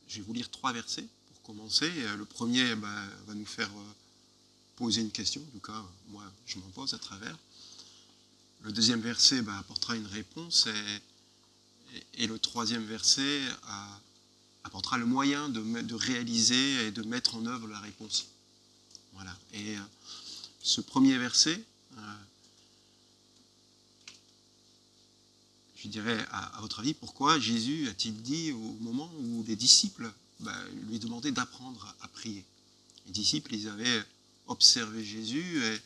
je vais vous lire 3 versets pour commencer. Le premier va nous faire poser une question, en tout cas, moi, je m'en pose à travers. Le deuxième verset apportera une réponse et le troisième verset apportera le moyen de réaliser et de mettre en œuvre la réponse. Voilà. Et ce premier verset, je dirais, à votre avis, pourquoi Jésus a-t-il dit au moment où les disciples lui demandaient d'apprendre à prier? Les disciples, ils avaient observé Jésus et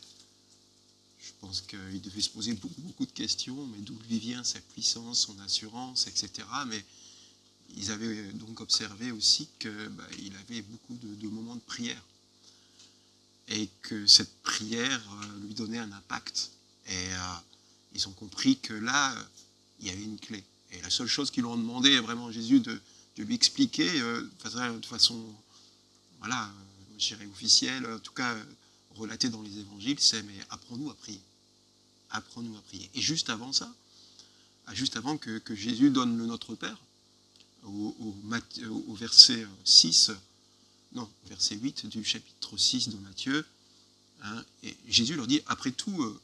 je pense qu'ils devaient se poser beaucoup de questions, mais d'où lui vient sa puissance, son assurance, etc. Mais ils avaient donc observé aussi qu'il avait beaucoup de moments de prière et que cette prière lui donnait un impact. Et ils ont compris que là, il y avait une clé. Et la seule chose qu'ils lui ont demandé vraiment à Jésus de lui expliquer de façon, voilà, je dirais officielle, en tout cas relatée dans les évangiles, c'est mais apprends-nous à prier. Apprends-nous à prier. Et juste avant ça, juste avant que Jésus donne le Notre Père, au verset 6, non, verset 8 du chapitre 6 de Matthieu, et Jésus leur dit, après tout,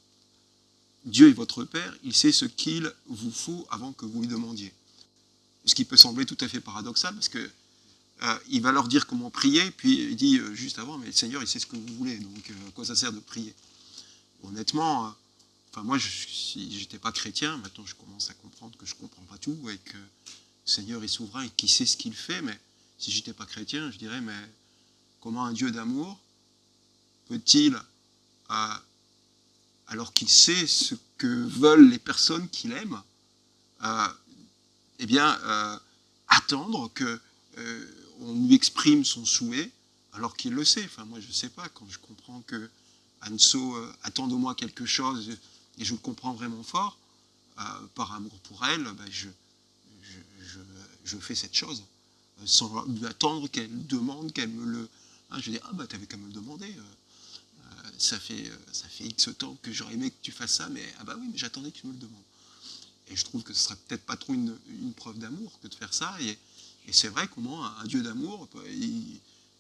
Dieu est votre Père, il sait ce qu'il vous faut avant que vous lui demandiez. Ce qui peut sembler tout à fait paradoxal, parce que il va leur dire comment prier, puis il dit juste avant, mais le Seigneur, il sait ce que vous voulez, donc à quoi ça sert de prier? Honnêtement, moi, si j'étais pas chrétien, maintenant je commence à comprendre que je comprends pas tout, et que le Seigneur est souverain et qu'il sait ce qu'il fait, mais si j'étais pas chrétien, je dirais, mais comment un Dieu d'amour peut-il, alors qu'il sait ce que veulent les personnes qu'il aime, attendre qu'on lui exprime son souhait alors qu'il le sait. Enfin, moi, je ne sais pas, quand je comprends que Anso attend de moi quelque chose et je le comprends vraiment fort, par amour pour elle, je fais cette chose sans lui attendre qu'elle demande, qu'elle me le... je dis, t'avais qu'à me le demander. Ça fait X temps que j'aurais aimé que tu fasses ça, mais oui, mais j'attendais que tu me le demandes. Et je trouve que ce serait peut-être pas trop une preuve d'amour que de faire ça. Et c'est vrai comment un Dieu d'amour,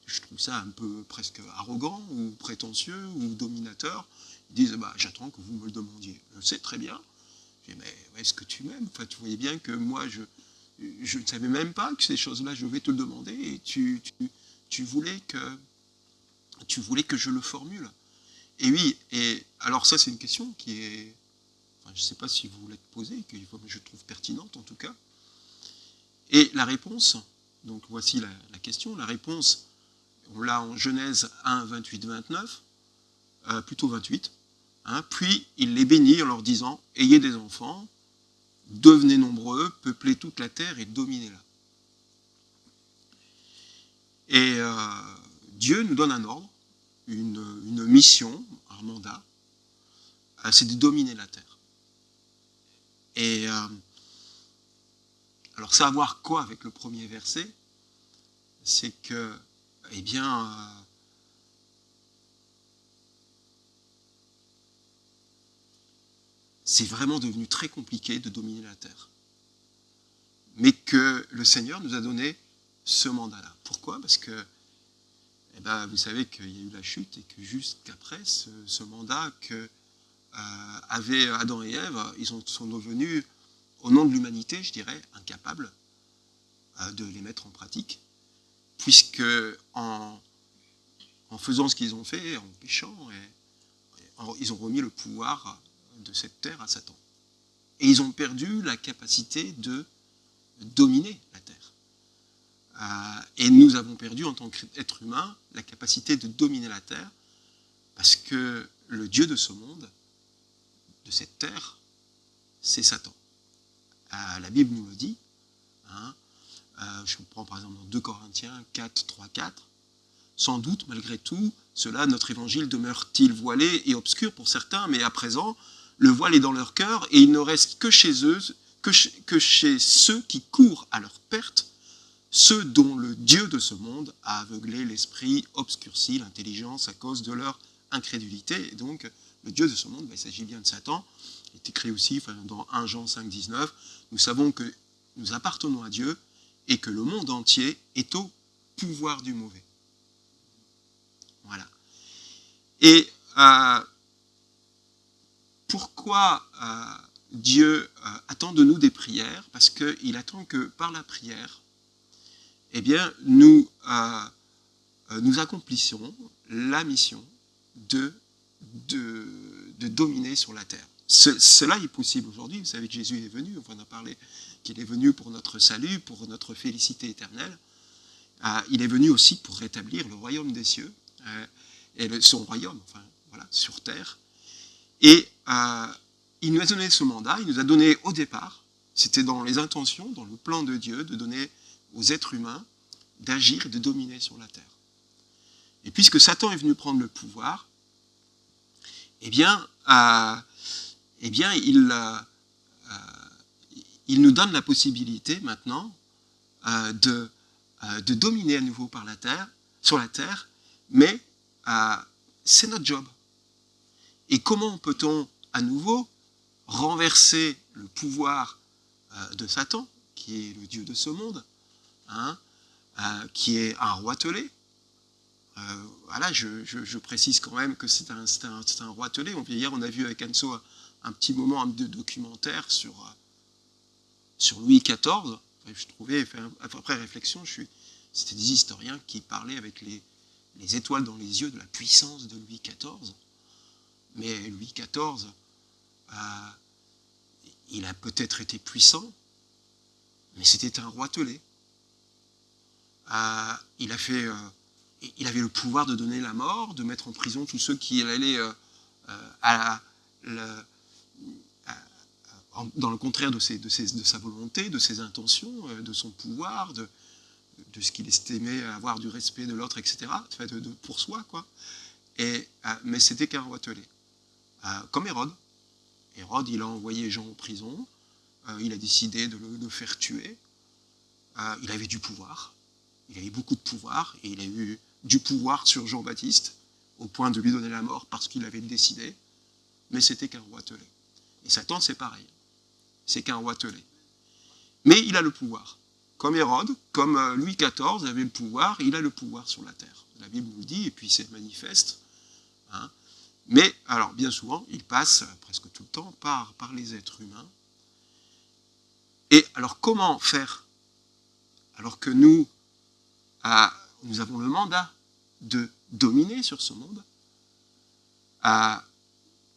je trouve ça un peu presque arrogant ou prétentieux ou dominateur. Ils disent, j'attends que vous me le demandiez. Je sais très bien. Je dis, mais est-ce que tu m'aimes? Enfin, tu voyais bien que moi, je ne savais même pas que ces choses-là, je vais te le demander. Et tu voulais que je le formule. Et oui, et alors ça, c'est une question qui est... Enfin, je ne sais pas si vous l'êtes posée, que je trouve pertinente en tout cas. Et la réponse, donc voici la question, la réponse, on l'a en Genèse 1, 28, 29, plutôt 28, puis il les bénit en leur disant, ayez des enfants, devenez nombreux, peuplez toute la terre et dominez-la. Et Dieu nous donne un ordre, une mission, un mandat, c'est de dominer la terre. Et alors ça a à voir quoi avec le premier verset? C'est que, c'est vraiment devenu très compliqué de dominer la terre. Mais que le Seigneur nous a donné ce mandat-là. Pourquoi? Parce que, vous savez qu'il y a eu la chute et que jusqu'après ce mandat que avaient Adam et Ève, ils sont devenus, au nom de l'humanité, je dirais, incapables de les mettre en pratique, puisque en faisant ce qu'ils ont fait, en péchant, ils ont remis le pouvoir de cette terre à Satan. Et ils ont perdu la capacité de dominer la terre. Et nous avons perdu, en tant qu'être humain, la capacité de dominer la terre, parce que le Dieu de ce monde, de cette terre, c'est Satan. La Bible nous le dit. Je prends par exemple dans 2 Corinthiens 4, 3, 4. Sans doute, malgré tout, cela, notre évangile demeure-t-il voilé et obscur pour certains, mais à présent, le voile est dans leur cœur et il ne reste que chez eux, que chez ceux qui courent à leur perte, ceux dont le Dieu de ce monde a aveuglé l'esprit, obscurci l'intelligence à cause de leur incrédulité. Et donc, le Dieu de ce monde, il s'agit bien de Satan. Il est écrit aussi dans 1 Jean 5, 19, nous savons que nous appartenons à Dieu et que le monde entier est au pouvoir du mauvais. Voilà. Et pourquoi Dieu attend de nous des prières? Parce qu'il attend que par la prière, eh bien, nous accomplissions la mission de dominer sur la terre. Cela est possible aujourd'hui. Vous savez que Jésus est venu, on en a parlé, qu'il est venu pour notre salut, pour notre félicité éternelle. Il est venu aussi pour rétablir le royaume des cieux, et son royaume, enfin, voilà, sur terre. Et il nous a donné ce mandat, il nous a donné au départ, c'était dans les intentions, dans le plan de Dieu, de donner aux êtres humains d'agir et de dominer sur la terre. Et puisque Satan est venu prendre le pouvoir, eh bien il nous donne la possibilité maintenant de dominer à nouveau sur la terre, mais c'est notre job. Et comment peut-on à nouveau renverser le pouvoir de Satan, qui est le Dieu de ce monde, qui est un roitelet? Voilà, je précise quand même que c'est un roitelet. Hier, on a vu avec Anso un petit moment de documentaire sur Louis XIV. Je trouvais, après réflexion, c'était des historiens qui parlaient avec les étoiles dans les yeux de la puissance de Louis XIV. Mais Louis XIV, il a peut-être été puissant, mais c'était un roitelet. Il avait le pouvoir de donner la mort, de mettre en prison tous ceux qui allaient dans le contraire de sa volonté, de ses intentions, de son pouvoir, de ce qu'il estimait avoir du respect de l'autre, etc. Pour soi, quoi. Mais c'était qu'un roitelet. Comme Hérode. Hérode, il a envoyé Jean en prison, il a décidé de le faire tuer. Il avait du pouvoir, il avait beaucoup de pouvoir, et il a eu du pouvoir sur Jean-Baptiste, au point de lui donner la mort parce qu'il avait décidé, mais c'était qu'un roitelet. Et Satan, c'est pareil, c'est qu'un roitelet. Mais il a le pouvoir. Comme Hérode, comme Louis XIV avait le pouvoir, il a le pouvoir sur la terre. La Bible nous le dit, et puis c'est manifeste. Mais, alors, bien souvent, il passe, presque tout le temps, par les êtres humains. Et alors, comment faire, alors que nous avons le mandat de dominer sur ce monde,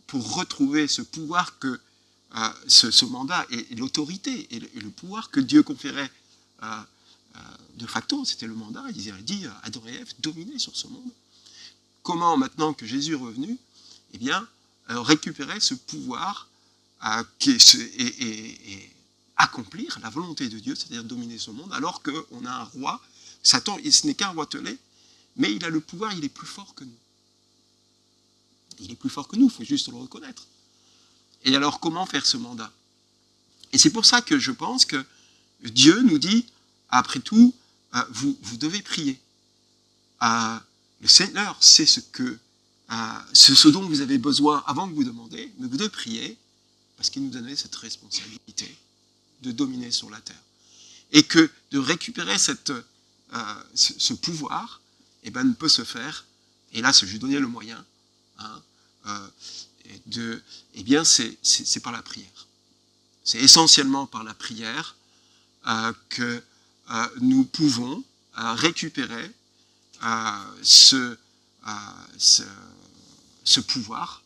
pour retrouver ce pouvoir ce mandat et l'autorité et le pouvoir que Dieu conférait de facto, c'était le mandat, il a dit à Adam et Ève, dominer sur ce monde. Comment, maintenant que Jésus est revenu, eh bien, récupérer ce pouvoir et accomplir la volonté de Dieu, c'est-à-dire dominer ce monde, alors qu'on a un roi. Satan, ce n'est qu'un roitelet, mais il a le pouvoir, il est plus fort que nous. Il est plus fort que nous, il faut juste le reconnaître. Et alors, comment faire ce mandat? Et c'est pour ça que je pense que Dieu nous dit, après tout, vous devez prier. Le Seigneur sait ce dont vous avez besoin avant que vous demandiez, mais vous devez prier, parce qu'il nous a donné cette responsabilité de dominer sur la terre. Et que de récupérer ce pouvoir, ne peut se faire, et là, je lui donnais le moyen, c'est par la prière. C'est essentiellement par la prière que nous pouvons récupérer ce pouvoir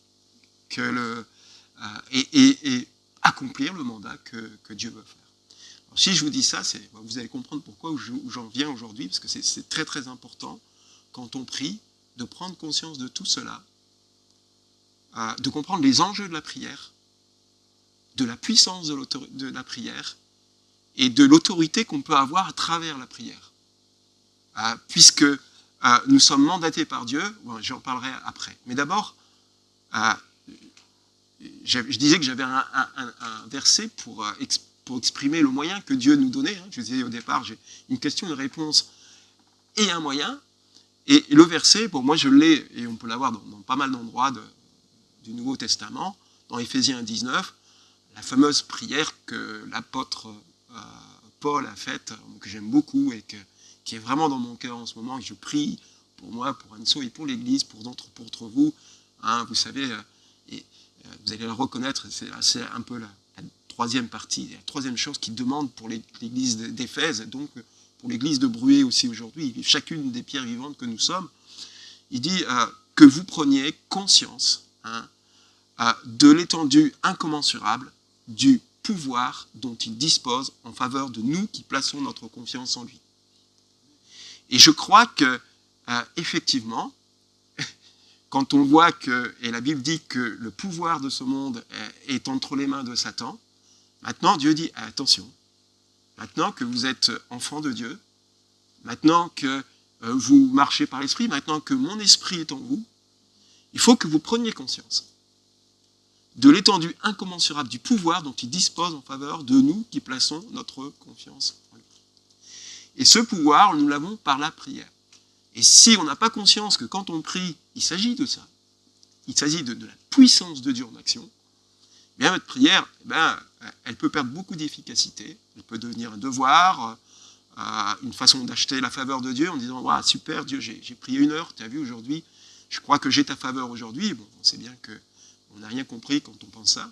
et accomplir le mandat que Dieu veut faire. Alors, si je vous dis ça, vous allez comprendre pourquoi où j'en viens aujourd'hui, parce que c'est très très important, quand on prie, de prendre conscience de tout cela, de comprendre les enjeux de la prière, de la puissance de la prière, et de l'autorité qu'on peut avoir à travers la prière. Puisque nous sommes mandatés par Dieu, j'en parlerai après. Mais d'abord, je disais que j'avais un verset pour exprimer le moyen que Dieu nous donnait. Je vous disais au départ, j'ai une question, une réponse et un moyen. Et le verset, pour moi je l'ai, et on peut l'avoir dans pas mal d'endroits du Nouveau Testament, dans Éphésiens 19, la fameuse prière que l'apôtre Paul a faite, que j'aime beaucoup et qui est vraiment dans mon cœur en ce moment, et je prie pour moi, pour Anso et pour l'Église, pour d'entre vous. Hein, vous savez, vous allez le reconnaître, c'est un peu la troisième partie, la troisième chose qu'il demande pour l'Église d'Éphèse, donc pour l'Église de Bruay aussi aujourd'hui, chacune des pierres vivantes que nous sommes. Il dit que vous preniez conscience de l'étendue incommensurable du pouvoir dont il dispose en faveur de nous qui plaçons notre confiance en lui. Et je crois que, effectivement, quand on voit que, et la Bible dit que le pouvoir de ce monde est entre les mains de Satan, maintenant Dieu dit, attention, maintenant que vous êtes enfant de Dieu, maintenant que vous marchez par l'Esprit, maintenant que mon Esprit est en vous, il faut que vous preniez conscience de l'étendue incommensurable du pouvoir dont il dispose en faveur de nous qui plaçons notre confiance en lui. Et ce pouvoir, nous l'avons par la prière. Et si on n'a pas conscience que quand on prie, il s'agit de ça, il s'agit de la puissance de Dieu en action, eh bien notre prière, elle peut perdre beaucoup d'efficacité, elle peut devenir un devoir, une façon d'acheter la faveur de Dieu en disant wow, « super, Dieu, j'ai prié 1 heure, tu as vu aujourd'hui, je crois que j'ai ta faveur aujourd'hui. » Bon, on sait bien qu'on n'a rien compris quand on pense ça.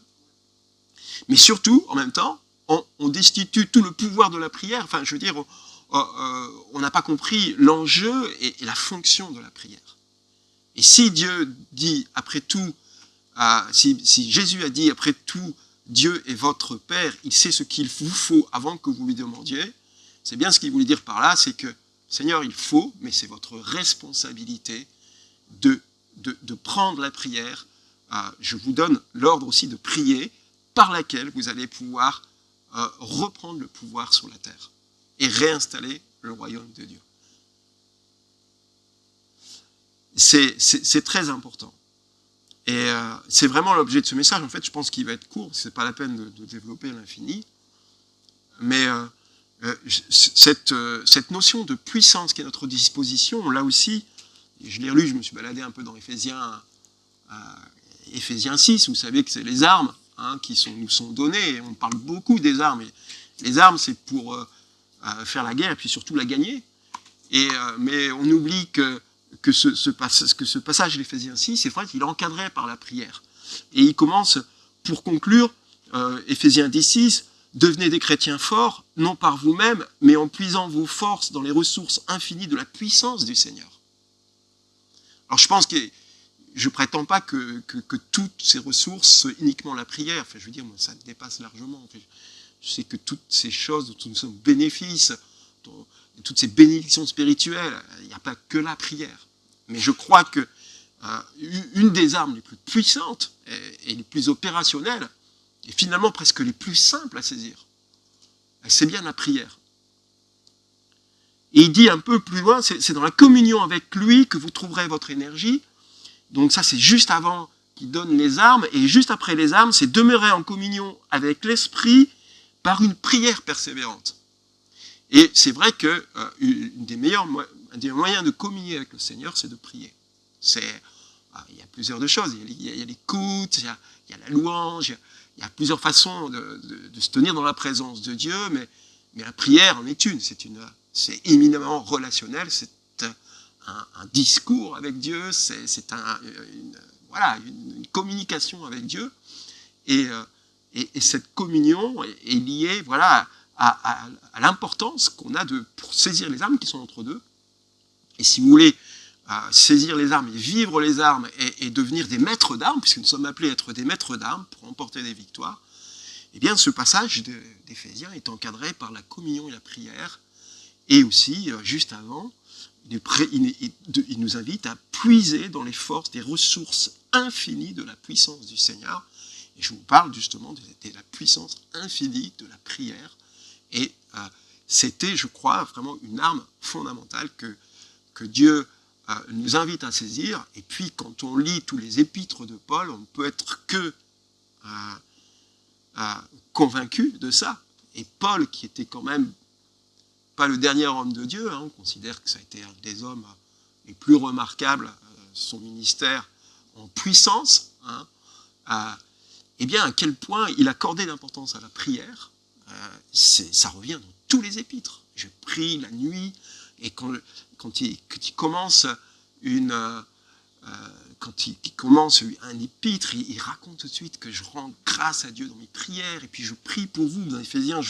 Mais surtout, en même temps, on destitue tout le pouvoir de la prière. Enfin, je veux dire, on n'a pas compris l'enjeu et la fonction de la prière. Et si Dieu dit, après tout, si Jésus a dit, après tout, Dieu est votre Père, il sait ce qu'il vous faut avant que vous lui demandiez, c'est bien ce qu'il voulait dire par là, c'est que, Seigneur, il faut, mais c'est votre responsabilité de prendre la prière. Je vous donne l'ordre aussi de prier, par laquelle vous allez pouvoir reprendre le pouvoir sur la terre et réinstaller le royaume de Dieu. C'est très important. Et c'est vraiment l'objet de ce message. En fait, je pense qu'il va être court, ce n'est pas la peine de développer à l'infini. Mais cette notion de puissance qui est à notre disposition, là aussi, je l'ai relu, je me suis baladé un peu dans Éphésiens 6, vous savez que c'est les armes qui nous sont données, et on parle beaucoup des armes. Et les armes, c'est pour faire la guerre, et puis surtout la gagner. Mais on oublie que ce passage d'Éphésiens 6, c'est vrai qu'il est encadré par la prière. Et il commence, pour conclure, Éphésiens 10:6, « Devenez des chrétiens forts, non par vous-même, mais en puisant vos forces dans les ressources infinies de la puissance du Seigneur. » Alors je pense que je ne prétends pas que toutes ces ressources soient uniquement la prière. Enfin, je veux dire, moi, ça me dépasse largement. Enfin, je sais que toutes ces choses dont nous sommes bénéfices, toutes ces bénédictions spirituelles, il n'y a pas que la prière. Mais je crois que une des armes les plus puissantes et les plus opérationnelles, et finalement presque les plus simples à saisir, c'est bien la prière. Et il dit un peu plus loin, c'est dans la communion avec lui que vous trouverez votre énergie. Donc ça, c'est juste avant qu'il donne les armes, et juste après les armes, c'est demeurer en communion avec l'Esprit par une prière persévérante. Et c'est vrai que un des meilleurs moyens de communier avec le Seigneur, c'est de prier. Il y a plusieurs choses. Il y a l'écoute, il y a la louange, il y a plusieurs façons de se tenir dans la présence de Dieu, mais la prière en est une. C'est éminemment relationnel, c'est un discours avec Dieu, c'est une communication avec Dieu. Et cette communion est liée à l'importance qu'on a pour saisir les armes qui sont entre deux. Et si vous voulez saisir les armes et vivre les armes et devenir des maîtres d'armes, puisque nous sommes appelés à être des maîtres d'armes pour remporter des victoires, eh bien ce passage d'Éphésiens est encadré par la communion et la prière. Et aussi, juste avant, il nous invite à puiser dans les forces, des ressources infinies de la puissance du Seigneur. Et je vous parle justement de la puissance infinie de la prière. Et c'était, je crois, vraiment une arme fondamentale que Dieu nous invite à saisir. Et puis, quand on lit tous les épîtres de Paul, on ne peut être que convaincu de ça. Et Paul, qui était quand même pas le dernier homme de Dieu, on considère que ça a été un des hommes les plus remarquables, son ministère en puissance, eh bien, à quel point il accordait d'importance à la prière, ça revient dans tous les épîtres. Je prie la nuit, et quand il commence quand il commence un épître, il raconte tout de suite que je rends grâce à Dieu dans mes prières, et puis je prie pour vous. Dans Éphésiens,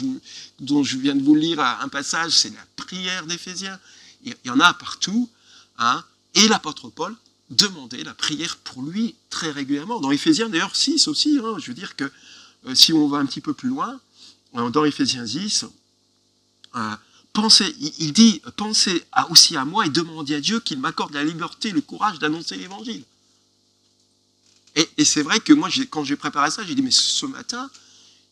dont je viens de vous lire un passage, c'est la prière d'Éphésiens. Il y en a partout, hein, et l'apôtre Paul demandait la prière pour lui très régulièrement. Dans Éphésiens, d'ailleurs, 6 aussi, hein, je veux dire que si on va un petit peu plus loin, dans Éphésiens 10, il dit, pensez aussi à moi et demandez à Dieu qu'il m'accorde la liberté et le courage d'annoncer l'évangile. Et c'est vrai que moi, quand j'ai préparé ça, j'ai dit, mais ce matin,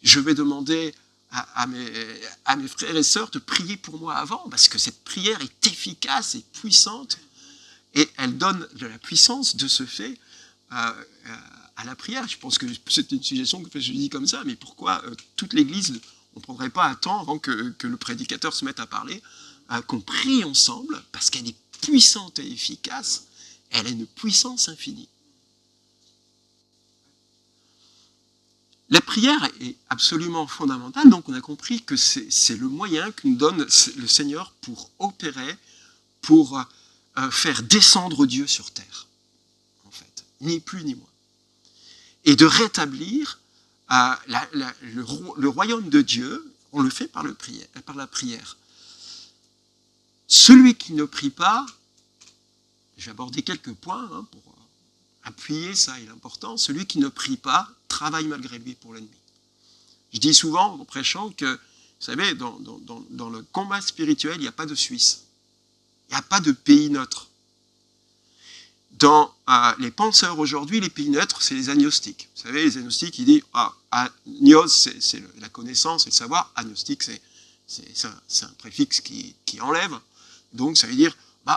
je vais demander à mes frères et sœurs de prier pour moi avant, parce que cette prière est efficace et puissante, et elle donne de la puissance de ce fait à la prière. Je pense que c'est une suggestion que je dis comme ça, mais pourquoi toute l'Église, on ne prendrait pas un temps avant que le prédicateur se mette à parler, qu'on prie ensemble, parce qu'elle est puissante et efficace, elle a une puissance infinie. La prière est absolument fondamentale, donc on a compris que c'est le moyen que nous donne le Seigneur pour opérer, pour faire descendre Dieu sur terre, en fait, ni plus ni moins. Et de rétablir le royaume de Dieu, on le fait par la prière. Celui qui ne prie pas, je vais aborder quelques points hein, pour appuyer ça, il est important, celui qui ne prie pas travaille malgré lui pour l'ennemi. Je dis souvent en prêchant que, vous savez, dans le combat spirituel, il n'y a pas de Suisse. Il n'y a pas de pays neutre. Dans les penseurs aujourd'hui, les pays neutres, c'est les agnostiques. Vous savez, les agnostiques, ils disent agnos, c'est la connaissance et le savoir. Agnostique, c'est un préfixe qui enlève. Donc, ça veut dire,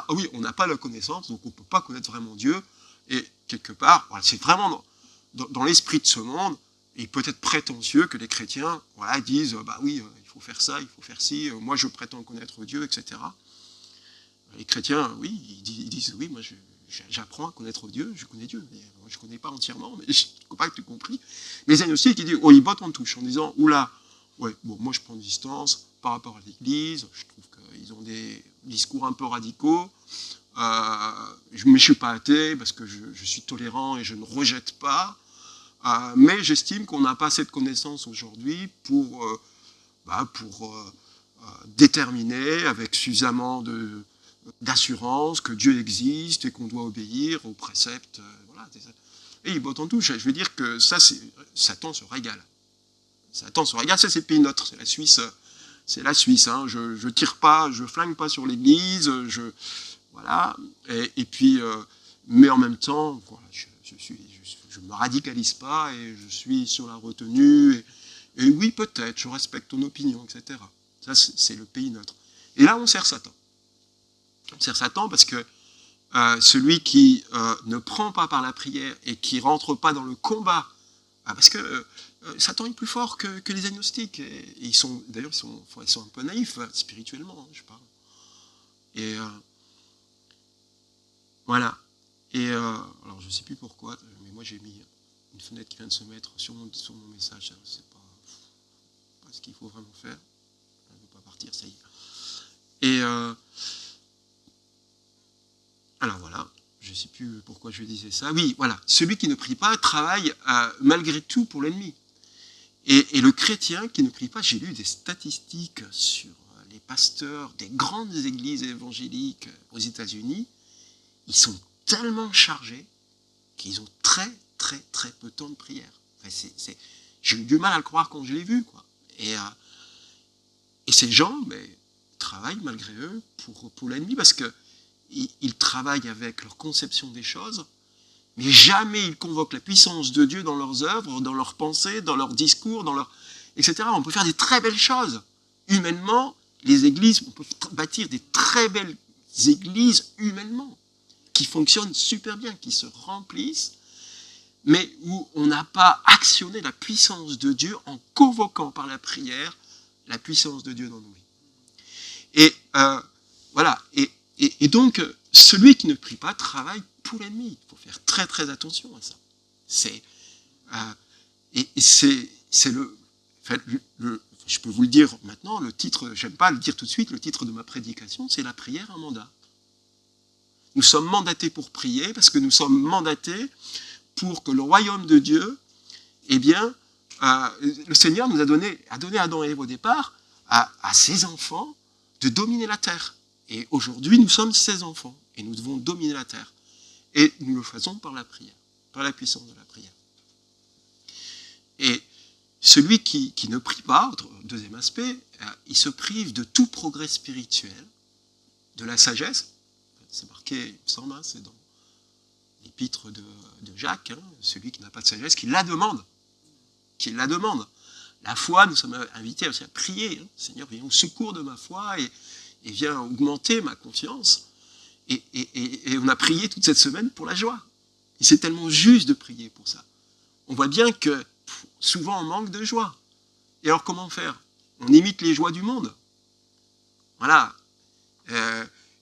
oui, on n'a pas la connaissance, donc on ne peut pas connaître vraiment Dieu. Et quelque part, voilà, c'est vraiment dans l'esprit de ce monde, et peut-être prétentieux que les chrétiens disent, oui, il faut faire ça, il faut faire ci, moi je prétends connaître Dieu, etc. Les chrétiens, oui, ils disent, oui, moi j'apprends à connaître Dieu, je connais Dieu, mais je ne connais pas entièrement, mais je ne crois pas que tu as compris. Mais les agnostiques, ils disent, ils bottent en touche en disant, oula, ouais, bon, moi je prends une distance par rapport à l'Église, je trouve qu'ils ont des discours un peu radicaux, mais je ne suis pas athée parce que je suis tolérant et je ne rejette pas, mais j'estime qu'on n'a pas assez de connaissances aujourd'hui pour déterminer avec suffisamment d'assurance que Dieu existe et qu'on doit obéir aux préceptes. Voilà. Et ils bottent en touche. Je veux dire que ça, Satan se régale. Satan se régale, ça c'est le pays neutre, c'est la Suisse. C'est la Suisse. Hein. Je tire pas, je flingue pas sur l'Église, voilà. Et puis, mais en même temps, voilà, je ne me radicalise pas et je suis sur la retenue. Et oui, peut-être, je respecte ton opinion, etc. Ça, c'est le pays neutre. Et là, on sert Satan. On sert Satan parce que celui qui ne prend pas par la prière et qui ne rentre pas dans le combat, parce que Satan est plus fort que les agnostiques. Et ils sont un peu naïfs, spirituellement, je parle. Et voilà. Et alors, je ne sais plus pourquoi, mais moi, j'ai mis une fenêtre qui vient de se mettre sur mon message. Je ne sais pas ce qu'il faut vraiment faire. Je ne veux pas partir, ça y est. Et alors voilà, je ne sais plus pourquoi je disais ça. Oui, voilà, celui qui ne prie pas travaille malgré tout pour l'ennemi. Et le chrétien qui ne prie pas, j'ai lu des statistiques sur les pasteurs des grandes églises évangéliques aux États-Unis, ils sont tellement chargés qu'ils ont très, très, très peu de temps de prière. Enfin, j'ai eu du mal à le croire quand je l'ai vu, quoi. Et ces gens travaillent malgré eux pour l'ennemi parce qu'ils travaillent avec leur conception des choses, mais jamais ils convoquent la puissance de Dieu dans leurs œuvres, dans leurs pensées, dans leurs discours, etc. On peut faire des très belles choses. Humainement, les églises, on peut bâtir des très belles églises humainement, qui fonctionnent super bien, qui se remplissent, mais où on n'a pas actionné la puissance de Dieu en convoquant par la prière la puissance de Dieu dans nos vies. Et voilà. Et donc, celui qui ne prie pas travaille pour l'ennemi. Il faut faire très très attention à ça. je peux vous le dire maintenant, le titre, j'aime pas le dire tout de suite, le titre de ma prédication, c'est la prière, un mandat. Nous sommes mandatés pour prier, parce que nous sommes mandatés pour que le royaume de Dieu, eh bien, le Seigneur nous a donné à Adam et Ève au départ, à ses enfants, de dominer la terre. Et aujourd'hui, nous sommes ses enfants, et nous devons dominer la terre. Et nous le faisons par la prière, par la puissance de la prière. Et celui qui ne prie pas, deuxième aspect, il se prive de tout progrès spirituel, de la sagesse. C'est marqué, il me semble, c'est dans l'épître de Jacques, celui qui n'a pas de sagesse, qui la demande. La foi, nous sommes invités aussi à prier. Seigneur, viens au secours de ma foi et viens augmenter ma confiance. Et on a prié toute cette semaine pour la joie. Et c'est tellement juste de prier pour ça. On voit bien que souvent on manque de joie. Et alors comment faire? On imite les joies du monde. Voilà.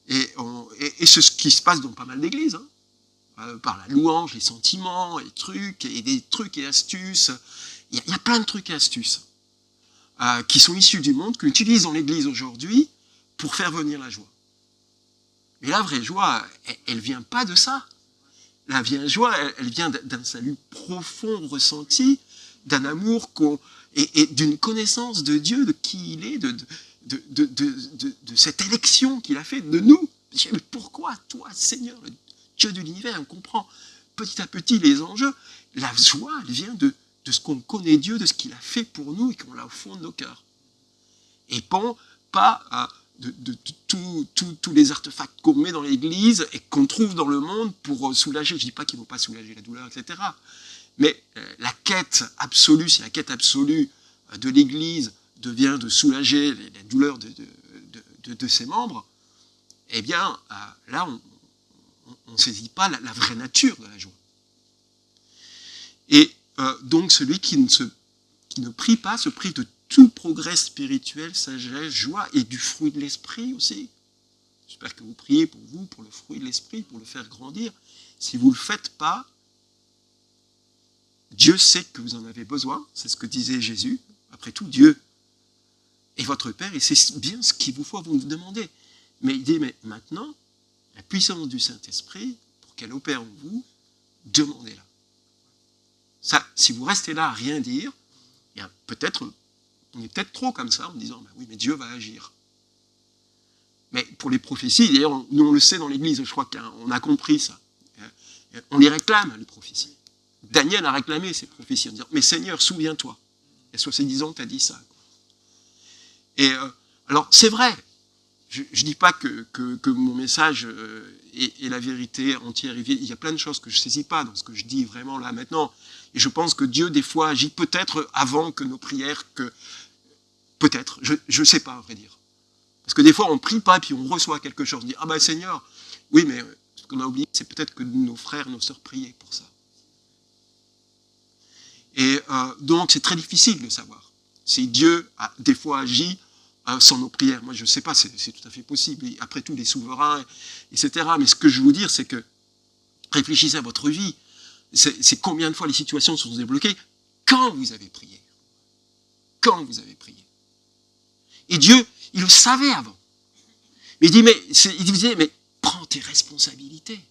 Et c'est ce qui se passe dans pas mal d'églises. Par la louange, les sentiments, les trucs, et des trucs et astuces. Il y a plein de trucs et astuces qui sont issus du monde, qu'on utilise dans l'église aujourd'hui pour faire venir la joie. Mais la vraie joie, elle ne vient pas de ça. La vraie joie, elle vient d'un salut profond ressenti, d'un amour et d'une connaissance de Dieu, de qui il est, de cette élection qu'il a fait de nous. Mais pourquoi toi, Seigneur, le Dieu de l'univers, on comprend petit à petit les enjeux. La joie, elle vient de ce qu'on connaît Dieu, de ce qu'il a fait pour nous et qu'on l'a au fond de nos cœurs. Et bon, pas de tous les artefacts qu'on met dans l'église et qu'on trouve dans le monde pour soulager. Je ne dis pas qu'ils ne vont pas soulager la douleur, etc. Mais la quête absolue, si la quête absolue de l'église devient de soulager la douleur de ses membres, eh bien, là, on ne saisit pas la vraie nature de la joie. Et donc, celui qui ne prie pas se prive de tout progrès spirituel, sagesse, joie et du fruit de l'esprit aussi. J'espère que vous priez pour vous, pour le fruit de l'esprit, pour le faire grandir. Si vous ne le faites pas, Dieu sait que vous en avez besoin, c'est ce que disait Jésus. Après tout, Dieu est votre Père et c'est bien ce qu'il vous faut vous demander. Mais il dit, mais maintenant, la puissance du Saint-Esprit, pour qu'elle opère en vous, demandez-la. Ça, si vous restez là à rien dire, on est peut-être trop comme ça, en me disant, ben oui, mais Dieu va agir. Mais pour les prophéties, d'ailleurs, nous on le sait dans l'Église, je crois qu'on a compris ça. On les réclame, les prophéties. Daniel a réclamé ces prophéties en disant, mais Seigneur, souviens-toi. Il y a 70 ans, tu as dit ça. Et alors, c'est vrai. Je ne dis pas que mon message est la vérité entière. Il y a plein de choses que je ne saisis pas dans ce que je dis vraiment là maintenant. Et je pense que Dieu, des fois, agit peut-être avant que nos prières, peut-être, je ne sais pas, à vrai dire. Parce que des fois, on ne prie pas et puis on reçoit quelque chose. On dit, ah ben Seigneur, oui, mais ce qu'on a oublié, c'est peut-être que nos frères, nos sœurs priaient pour ça. Et donc, c'est très difficile de savoir si Dieu a des fois agi sans nos prières. Moi, je ne sais pas, c'est tout à fait possible. Et après tout, les souverains, etc. Mais ce que je veux vous dire, c'est que réfléchissez à votre vie. C'est combien de fois les situations sont débloquées quand vous avez prié. Quand vous avez prié. Et Dieu, il le savait avant. Mais il disait, mais prends tes responsabilités.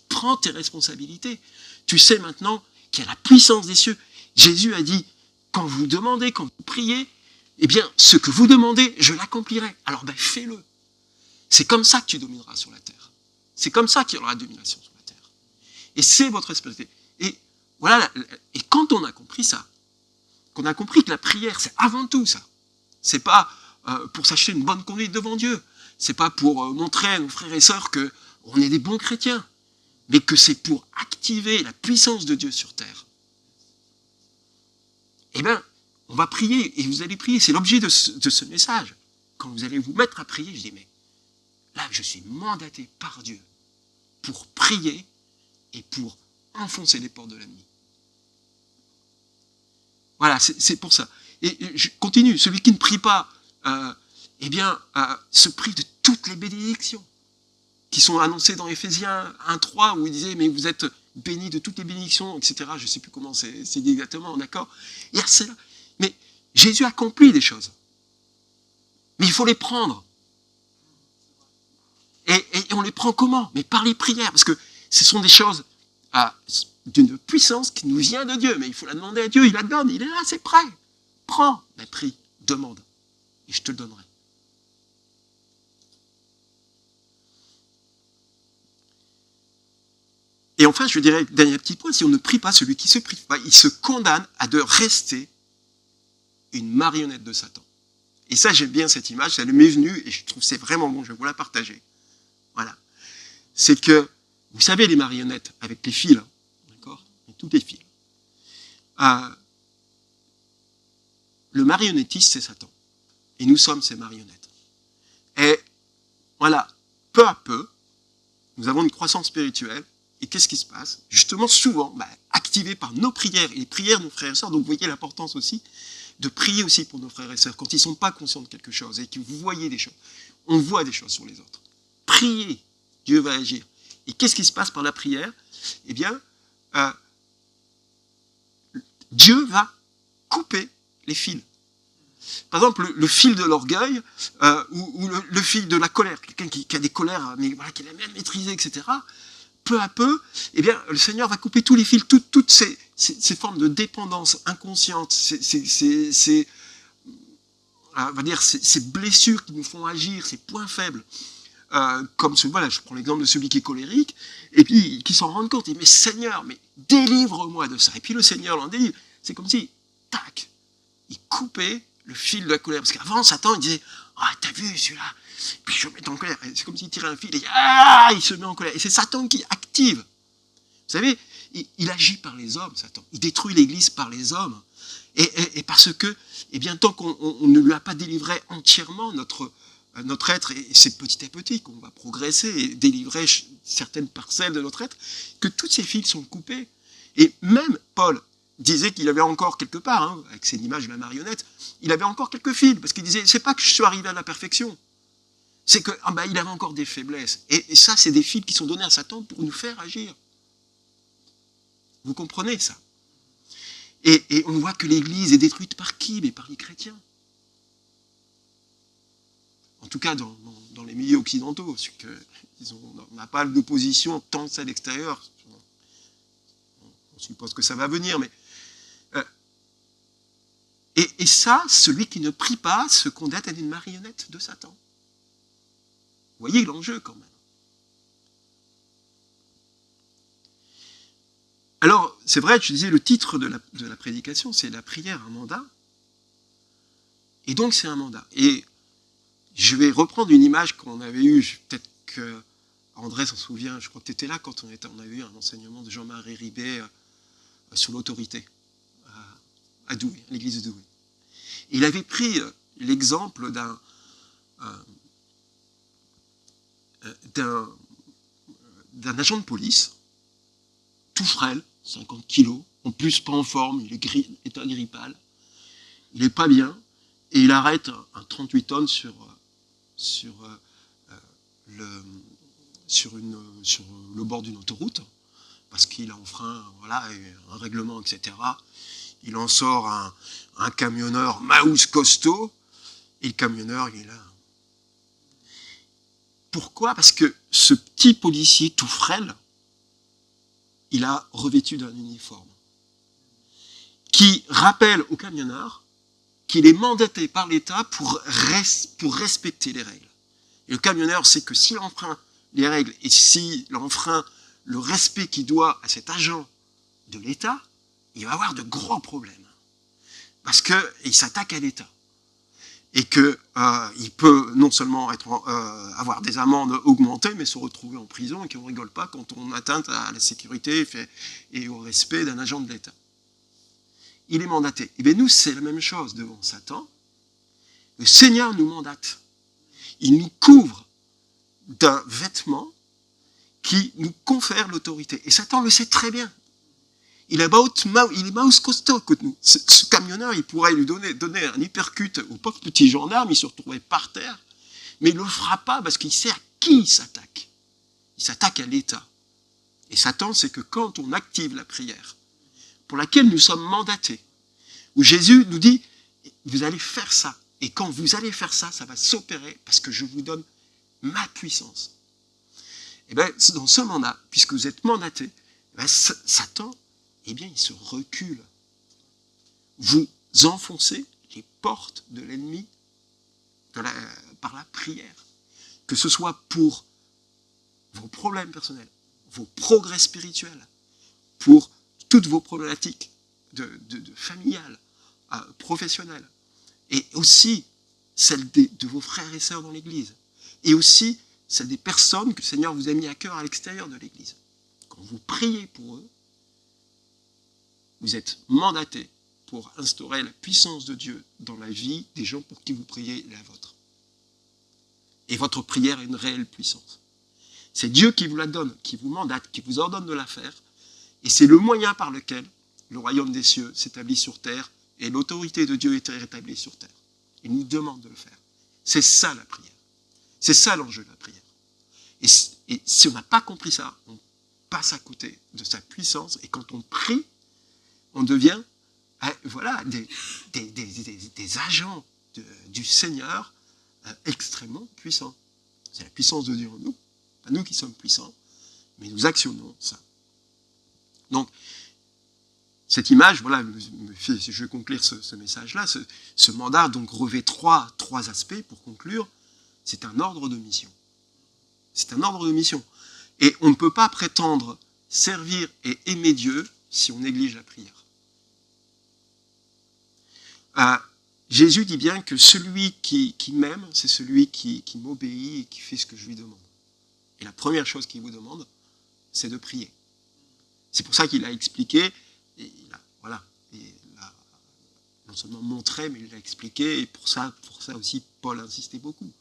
Prends tes responsabilités. Tu sais maintenant qu'il y a la puissance des cieux. Jésus a dit, quand vous demandez, quand vous priez, eh bien, ce que vous demandez, je l'accomplirai. Alors, fais-le. C'est comme ça que tu domineras sur la terre. C'est comme ça qu'il y aura domination sur la terre. Et c'est votre responsabilité. Et voilà. Et quand on a compris ça, qu'on a compris que la prière, c'est avant tout ça. C'est pas pour s'acheter une bonne conduite devant Dieu. C'est pas pour montrer à nos frères et sœurs qu'on est des bons chrétiens. Mais que c'est pour activer la puissance de Dieu sur terre. Eh bien, on va prier, et vous allez prier. C'est l'objet de ce message. Quand vous allez vous mettre à prier, je dis, mais là, je suis mandaté par Dieu pour prier et pour enfoncer les portes de l'ennemi. Voilà, c'est pour ça. Et je continue. Celui qui ne prie pas, se prive de toutes les bénédictions qui sont annoncées dans Éphésiens 1.3, où il disait, mais vous êtes bénis de toutes les bénédictions, etc. Je ne sais plus comment c'est dit exactement, d'accord. Et c'est là. Mais Jésus accomplit des choses. Mais il faut les prendre. Et on les prend comment? Mais par les prières, parce que ce sont des choses d'une puissance qui nous vient de Dieu. Mais il faut la demander à Dieu, il la donne, il est là, c'est prêt. Prends, mais prie, demande, et je te le donnerai. Et enfin, je dirais, dernier petit point, si on ne prie pas, celui qui ne se prive pas, il se condamne à de rester une marionnette de Satan. Et ça, j'aime bien cette image, ça m'est venu, et je trouve que c'est vraiment bon, je vais vous la partager. Voilà. C'est que, vous savez, les marionnettes, avec les fils, hein, d'accord? Toutes les fils. Le marionnettiste, c'est Satan. Et nous sommes ces marionnettes. Et voilà, peu à peu, nous avons une croissance spirituelle. Et qu'est-ce qui se passe? Justement, souvent, activé par nos prières et les prières de nos frères et sœurs. Donc, vous voyez l'importance aussi de prier aussi pour nos frères et sœurs quand ils ne sont pas conscients de quelque chose et que vous voyez des choses. On voit des choses sur les autres. Priez, Dieu va agir. Et qu'est-ce qui se passe par la prière? Eh bien, Dieu va couper les fils. Par exemple, le fil de l'orgueil ou le fil de la colère. Quelqu'un qui a des colères, mais voilà, qui l'a bien maîtrisé, etc. Peu à peu, eh bien, le Seigneur va couper tous les fils, toutes ces formes de dépendance inconsciente, ces blessures qui nous font agir, ces points faibles. Comme voilà, je prends l'exemple de celui qui est colérique, et puis qui s'en rend compte, il dit, mais Seigneur, mais délivre-moi de ça. Et puis le Seigneur l'en délivre. C'est comme si, tac, il coupait le fil de la colère. Parce qu'avant, Satan, il disait, t'as vu celui-là? Puis je me mets en colère. C'est comme s'il tirait un fil et il se met en colère. Et c'est Satan qui active. Vous savez, il agit par les hommes, Satan. Il détruit l'Église par les hommes. Et parce que, eh bien, tant qu'on ne lui a pas délivré entièrement notre être, et c'est petit à petit qu'on va progresser et délivrer certaines parcelles de notre être, que tous ces fils sont coupés. Et même Paul disait qu'il avait encore quelque part, hein, avec cette image de la marionnette, il avait encore quelques fils, parce qu'il disait, c'est pas que je suis arrivé à la perfection, c'est qu'il avait encore des faiblesses. Et ça, c'est des fils qui sont donnés à Satan pour nous faire agir. Vous comprenez ça? Et on voit que l'Église est détruite par qui? Mais par les chrétiens. En tout cas, dans les milieux occidentaux, parce qu'on n'a pas d'opposition tant que ça à l'extérieur. On suppose que ça va venir, mais... Et ça, celui qui ne prie pas se condamne à une marionnette de Satan. Vous voyez l'enjeu quand même. Alors, c'est vrai, je disais, le titre de la prédication, c'est la prière, un mandat. Et donc, c'est un mandat. Et je vais reprendre une image qu'on avait eue, peut-être que André s'en souvient, je crois que tu étais là quand on avait eu un enseignement de Jean-Marie Ribet sur l'autorité à Douai, à l'église de Douai. Il avait pris l'exemple d'un agent de police, tout frêle, 50 kilos, en plus pas en forme, il est agrippal, il n'est pas bien, et il arrête un 38 tonnes sur le bord d'une autoroute, parce qu'il a enfreint un règlement, etc. Il en sort un camionneur mouse costaud, et le camionneur, il est là. Pourquoi? Parce que ce petit policier tout frêle, il a revêtu d'un uniforme qui rappelle au camionneur qu'il est mandaté par l'État pour respecter les règles. Et le camionneur sait que s'il enfreint les règles et s'il enfreint le respect qu'il doit à cet agent de l'État, il va avoir de gros problèmes. Parce qu'il s'attaque à l'État. Et qu'il peut non seulement avoir des amendes augmentées, mais se retrouver en prison et qu'on ne rigole pas quand on atteint à la sécurité et au respect d'un agent de l'État. Il est mandaté. Et bien nous, c'est la même chose devant Satan. Le Seigneur nous mandate. Il nous couvre d'un vêtement qui nous confère l'autorité. Et Satan le sait très bien. Il est mouse costaud que nous. Ce camionneur, il pourrait lui donner un hypercute au pauvre petit gendarme, il se retrouvait par terre, mais il ne le fera pas parce qu'il sait à qui il s'attaque. Il s'attaque à l'État. Et Satan, c'est que quand on active la prière, pour laquelle nous sommes mandatés, où Jésus nous dit, Vous allez faire ça. Et quand vous allez faire ça, ça va s'opérer parce que je vous donne ma puissance. Et bien, dans ce mandat, puisque vous êtes mandaté, Satan, eh bien, il se recule. Vous enfoncez les portes de l'ennemi par la prière. Que ce soit pour vos problèmes personnels, vos progrès spirituels, pour toutes vos problématiques familiales, professionnelles, et aussi celles de vos frères et sœurs dans l'Église, et aussi celles des personnes que le Seigneur vous a mis à cœur à l'extérieur de l'Église. Quand vous priez pour eux, vous êtes mandaté pour instaurer la puissance de Dieu dans la vie des gens pour qui vous priez la vôtre. Et votre prière a une réelle puissance. C'est Dieu qui vous la donne, qui vous mandate, qui vous ordonne de la faire, et c'est le moyen par lequel le royaume des cieux s'établit sur terre et l'autorité de Dieu est rétablie sur terre. Il nous demande de le faire. C'est ça la prière. C'est ça l'enjeu de la prière. Et si on n'a pas compris ça, on passe à côté de sa puissance, et quand on prie, on devient des agents du Seigneur extrêmement puissants. C'est la puissance de Dieu en nous, pas nous qui sommes puissants, mais nous actionnons ça. Donc, cette image, voilà, je vais conclure ce message-là, ce mandat donc revêt trois aspects pour conclure. C'est un ordre de mission. C'est un ordre de mission. Et on ne peut pas prétendre servir et aimer Dieu si on néglige la prière. Jésus dit bien que celui qui m'aime, c'est celui qui m'obéit et qui fait ce que je lui demande. Et la première chose qu'il vous demande, c'est de prier. C'est pour ça qu'il a expliqué, et il a non seulement montré, mais il l'a expliqué, et pour ça aussi Paul insistait beaucoup.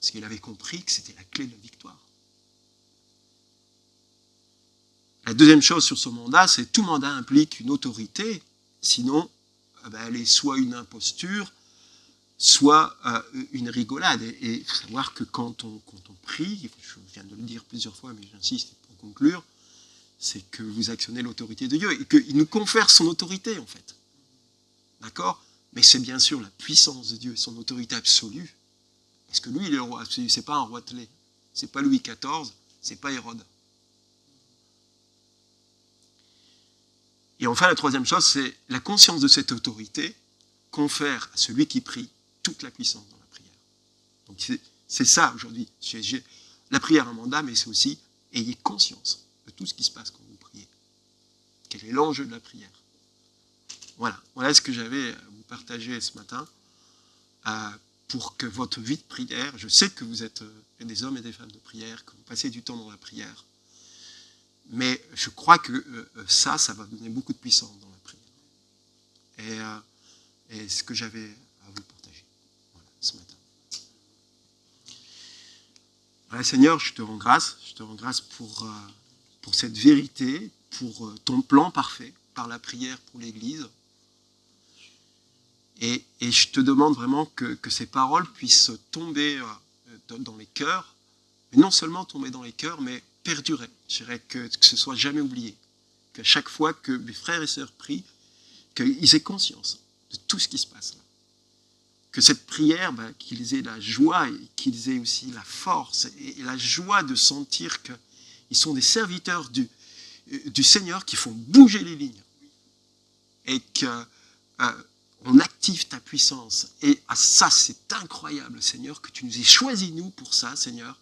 Parce qu'il avait compris que c'était la clé de la victoire. La deuxième chose sur ce mandat, c'est que tout mandat implique une autorité, sinon elle est soit une imposture, soit une rigolade. Et il faut savoir que quand on prie, je viens de le dire plusieurs fois, mais j'insiste pour conclure, c'est que vous actionnez l'autorité de Dieu et qu'il nous confère son autorité, en fait. D'accord ? Mais c'est bien sûr la puissance de Dieu et son autorité absolue. Parce que lui, il est le roi absolu, c'est pas un roi telé. C'est pas Louis XIV, c'est pas Hérode. Et enfin, la troisième chose, c'est la conscience de cette autorité confère à celui qui prie toute la puissance dans la prière. Donc c'est ça aujourd'hui. La prière est un mandat, mais c'est aussi ayez conscience de tout ce qui se passe quand vous priez. Quel est l'enjeu de la prière ? Voilà ce que j'avais à vous partager ce matin pour que votre vie de prière, je sais que vous êtes des hommes et des femmes de prière, que vous passez du temps dans la prière, mais je crois que ça va donner beaucoup de puissance dans la prière. Et ce que j'avais à vous partager ce matin. Voilà, Seigneur, je te rends grâce. Je te rends grâce pour cette vérité, pour ton plan parfait, par la prière pour l'Église. Et je te demande vraiment que ces paroles puissent tomber dans les cœurs, et non seulement tomber dans les cœurs, mais perdurer. Je dirais que ce ne soit jamais oublié. Qu'à chaque fois que mes frères et sœurs prient, qu'ils aient conscience de tout ce qui se passe là. Que cette prière, qu'ils aient la joie et qu'ils aient aussi la force et la joie de sentir qu'ils sont des serviteurs du Seigneur qui font bouger les lignes. Et qu'on active ta puissance. Et ça, c'est incroyable, Seigneur, que tu nous aies choisis, nous, pour ça, Seigneur.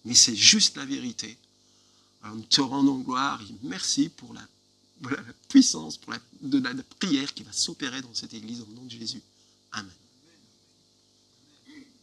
Mais c'est juste la vérité. Alors, nous te rendons gloire et merci pour la puissance de la prière qui va s'opérer dans cette Église au nom de Jésus. Amen.